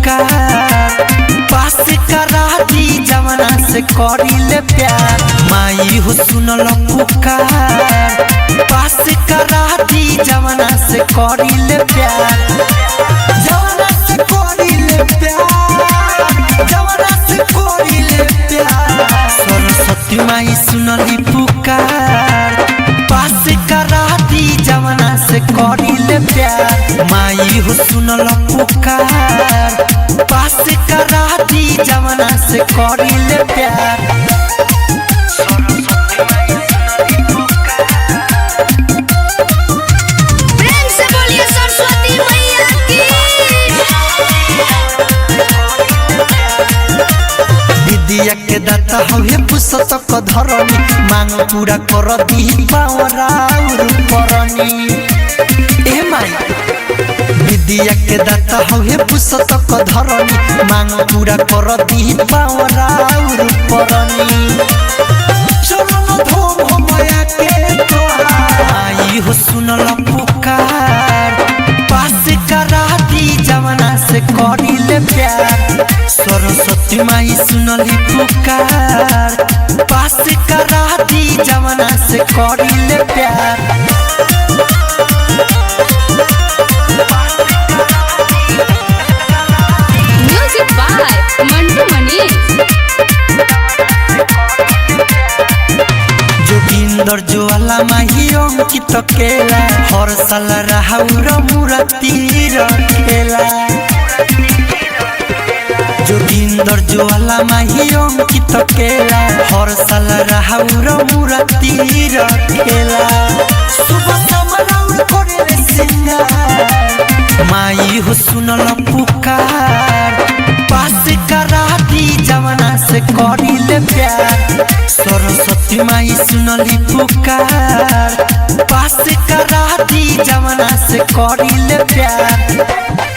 पुकार, पास करा दी जवाना से करिले प्यार। माई हो सुनल पुकार, पास करा दी जवाना से करिले प्यार। जवाना से करिले प्यार, जवाना से करिले प्यार। सरस्वती माई सुनली पुकार, पास करा दी जवाना से करिले प्यार। माई हो सुनल पुकार, पास करा दी जवाना से करिले प्यार। प्रेम से बोलिए सरस्वती मैया की। विद्या के दाता हवे पुस्तक धरनी, मांग पूरा कर दी पावराउर परनी। ए माई विद्या के दाता हवे पुस्तक धरनी, मांग पूरा कर दी पावराउर परनी। चलो धोम माया के तोहार, आई हो सुनल पुकार, पास करा दी जवाना से करिले प्यार। सरस्वती माई सुनली पुकार, पास करा दी जवाना से करिले प्यार। म्यूजिक बाय मंटू मनी। जोगिंदर ज्वाला माही अंकित केला, हर साल राहुर मूर्ति रखेला। जोगिंदर ज्वाला माही अंकित केला, हर साल राहुर मूर्ति रखेला। सुबह समराउर करे सिंगार, माई हो सुनल पुकार, पास करा दी जवाना से करिले प्यार। सरस्वती माई सुनली पुकार, पास करा दी जवाना से करिले प्यार।